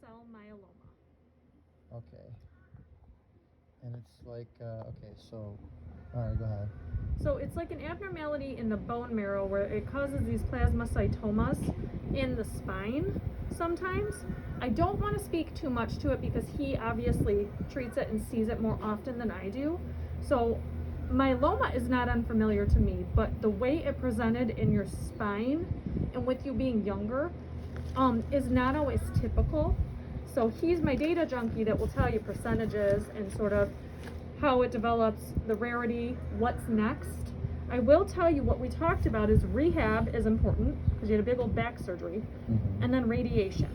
cell myeloma. Okay. And it's like, okay, so, all right, go ahead. So it's like an abnormality in the bone marrow where it causes these plasmacytomas in the spine sometimes. I don't want to speak too much to it because he obviously treats it and sees it more often than I do. So myeloma is not unfamiliar to me, but the way it presented in your spine and with you being younger is not always typical. So he's my data junkie that will tell you percentages and sort of how it develops, the rarity, what's next. I will tell you what we talked about is rehab is important because you had a big old back surgery, and then radiation.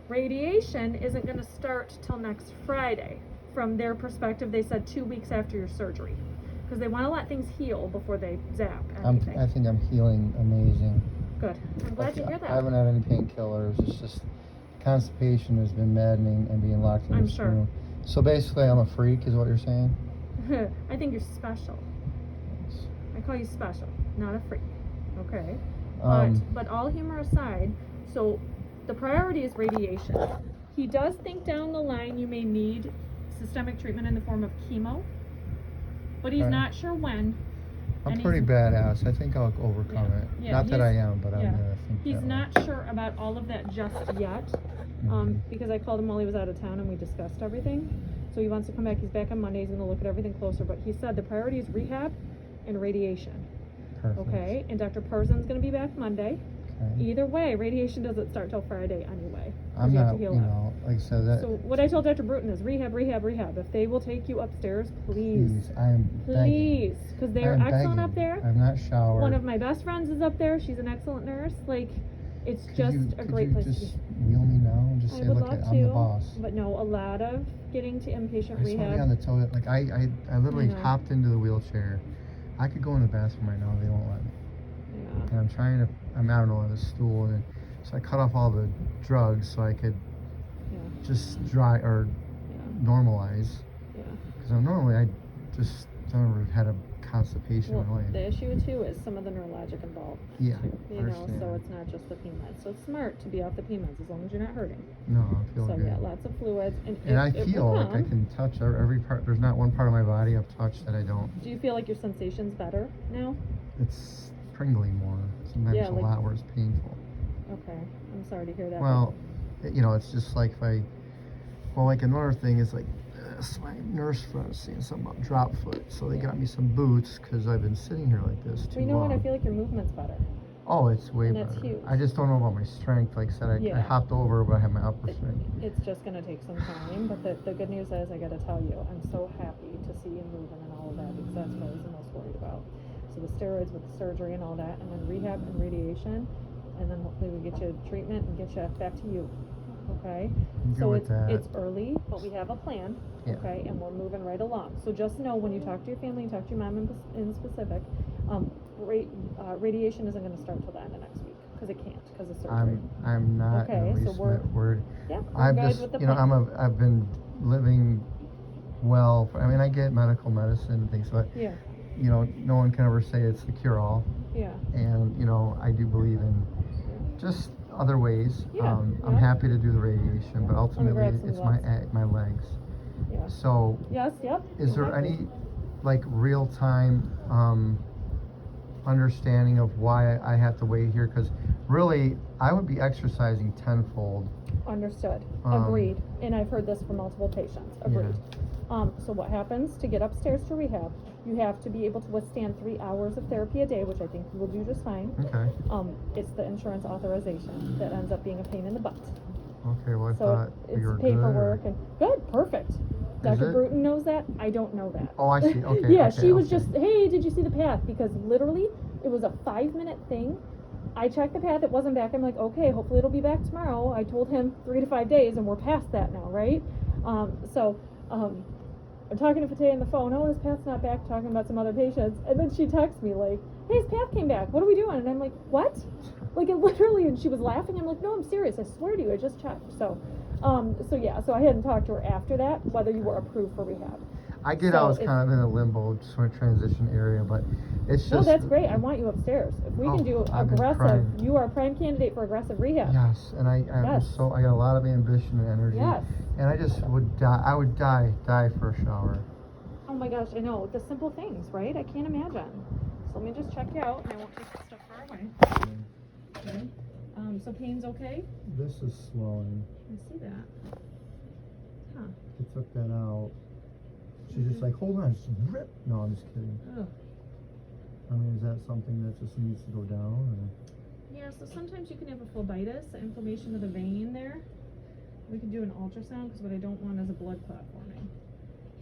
Radiation isn't going to start till next Friday. From their perspective, they said 2 weeks after your surgery because they want to let things heal before they zap anything. I think I'm healing amazing. Good. I'm glad to hear that. I haven't had any painkillers. It's just constipation has been maddening and being locked in this room. So basically, I'm a freak, is what you're saying? I think you're special. Thanks. I call you special, not a freak. Okay. But all humor aside, so the priority is radiation. He does think down the line you may need systemic treatment in the form of chemo, but he's not sure when. I'm pretty badass. I think I'll overcome it. Yeah, not that I am, but I'm gonna think he's that not way. sure about all of that just yet, because I called him while he was out of town and we discussed everything. So he wants to come back. He's back on Monday. He's going to look at everything closer. But he said the priority is rehab and radiation. Perfect. Okay. And Dr. Parson's going to be back Monday. Okay. Either way, radiation doesn't start till Friday anyway. I'm not, like I said, that. So what I told Dr. Bruton is rehab, rehab, rehab. If they will take you upstairs, please. I am begging. Because they're excellent up there. I've not showered. One of my best friends is up there. She's an excellent nurse. Like, it's just a great place to be. Just wheel me now and just say, look, I'm the boss. But no, a lot of getting to inpatient I rehab. saw me on the toilet. Like I literally hopped into the wheelchair. I could go in the bathroom right now. They won't let me. Yeah. And I'm trying to. I'm out on the stool, and so I cut off all the drugs so I could just dry or normalize. Yeah. Because normally I just never had a constipation in my life. The issue too is some of the neurologic involved. Yeah. You know, so it's not just the P meds. So it's smart to be off the P meds as long as you're not hurting. No, I feel good. So yeah, lots of fluids. And I feel like I can touch every part. There's not one part of my body I've touched that I don't. Do you feel like your sensation's better now? It's pringly more. Sometimes a lot where it's painful. Okay. I'm sorry to hear that. Well, you know, it's just like if I, well, like another thing is like, my nurse friend was saying something about drop foot, so they got me some boots because I've been sitting here like this too long. You know what? I feel like your movement's better. Oh, it's way better. That's huge. I just don't know about my strength. Like I said, I hopped over, but I have my upper strength. It's just going to take some time, but the good news is I got to tell you, I'm so happy to see you moving and all of that because that's what I was the most worried about. So the steroids with the surgery and all that, and then rehab and radiation, and then hopefully we get you treatment and get you back to you. Okay, so it's early, but we have a plan. Okay, and we're moving right along. So just know when you talk to your family and talk to your mom in specific, radiation isn't going to start till the end of next week because it can't because of surgery. I'm not. Okay, so we're I've just with the I've been living well. I mean, I get medical medicine and things, but you know, no one can ever say it's the cure all. Yeah. And you know, I do believe in just other ways. I'm happy to do the radiation, but ultimately it's my legs. Yeah. So is there any like real time understanding of why I have to wait here? Because really I would be exercising tenfold. Understood. Agreed. And I've heard this from multiple patients. Agreed. So what happens to get upstairs to rehab? You have to be able to withstand 3 hours of therapy a day, which I think you will do just fine. Okay. It's the insurance authorization that ends up being a pain in the butt. Okay, well I thought you were paperwork and good, perfect. Dr. Bruton knows that. I don't know that. Oh, I see. Okay. Yeah, she was just, hey, did you see the path? Because literally, it was a 5-minute thing. I checked the path. It wasn't back. I'm like, okay, hopefully it'll be back tomorrow. I told him 3 to 5 days, and we're past that now, right? I'm talking to Fateh on the phone. Oh, his path's not back. Talking about some other patients, and then she texts me like, "Hey, his path came back. What are we doing?" And I'm like, "What?" Like it literally, and she was laughing. I'm like, "No, I'm serious. I swear to you, I just checked." So I hadn't talked to her after that whether you were approved for rehab. I get So I was kind of in a limbo sort of transition area, but it's just. No, that's great. I want you upstairs. If we can do I've been aggressive, crying. you are a prime candidate for aggressive rehab. Yes, and I Yes. got a lot of ambition and energy. Yes. And I just would die. I would die for a shower. Oh my gosh, I know. The simple things, right? I can't imagine. So let me just check you out, and I won't take the stuff far away. Okay. So pain's okay? This is swelling. I see that. Huh. She took that out. She's just like, hold on, just rip. No, I'm just kidding. Ugh. I mean, is that something that just needs to go down? Or? Yeah, so sometimes you can have a phlebitis, inflammation of the vein there. We can do an ultrasound because what I don't want is a blood clot forming.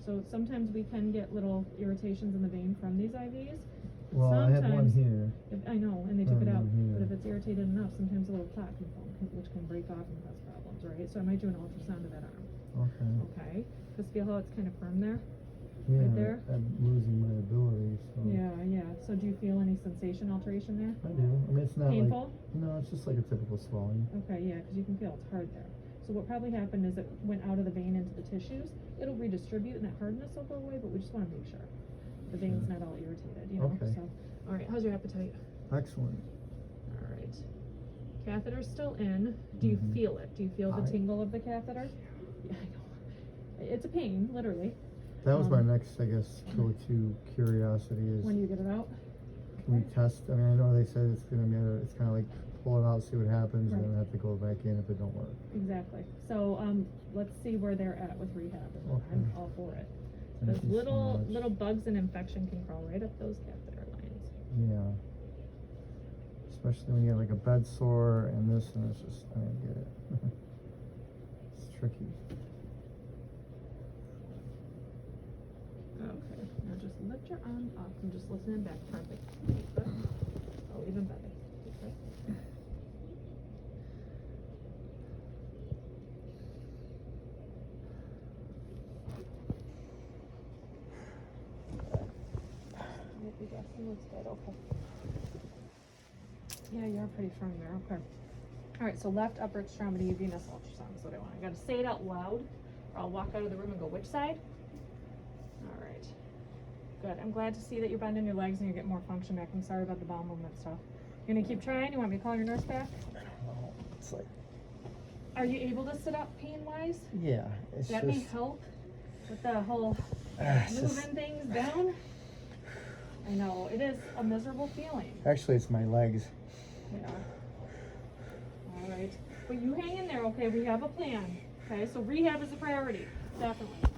So sometimes we can get little irritations in the vein from these IVs. Well, I have one here. I know, and they took it out. Here. But if it's irritated enough, sometimes a little clot can form, which can break off and cause problems, right? So I might do an ultrasound of that arm. Okay. Okay. Because feel how it's kind of firm there? Yeah, right there? I'm losing my ability, so. Yeah. So do you feel any sensation alteration there? I do. I mean, it's not painful? No, it's just like a typical swelling. Okay, yeah, because you can feel it's hard there. So what probably happened is it went out of the vein into the tissues. It'll redistribute and that hardness will go away, but we just want to make sure the vein's not all irritated, you know? Okay. So, all right, how's your appetite? Excellent. All right. Catheter's still in. Do you feel it? Do you feel the tingle of the catheter? Yeah, I know. It's a pain, literally. That was my next, I guess, go-to curiosity is. When you get it out? Can we test? I mean, I know they said it's gonna matter. It's kind of like pull it out, see what happens, and then have to go back in if it don't work. Exactly. So let's see where they're at with rehab. Okay. I'm all for it. Thank Because you so little much. bugs and infection can crawl right up those catheter lines. Yeah. Especially when you have like a bed sore and this, and it's just, I don't get it. It's tricky. Okay. Now just lift your arm up and just listen back. Perfect. Oh, even better. Okay. Looks good. Okay. Yeah, you're pretty firm there. Okay. All right. So left upper extremity venous ultrasound is what I want. I got to say it out loud, or I'll walk out of the room and go, which side? All right. Good. I'm glad to see that you're bending your legs and you're getting more function back. I'm sorry about the bowel movement stuff. You gonna keep trying? You want me to call your nurse back? I don't know. It's like. Are you able to sit up pain-wise? Yeah. It's That may help with the whole moving things down. I know, it is a miserable feeling. Actually, it's my legs. Yeah. All right. But you hang in there, okay? We have a plan. Okay, so rehab is a priority. Definitely.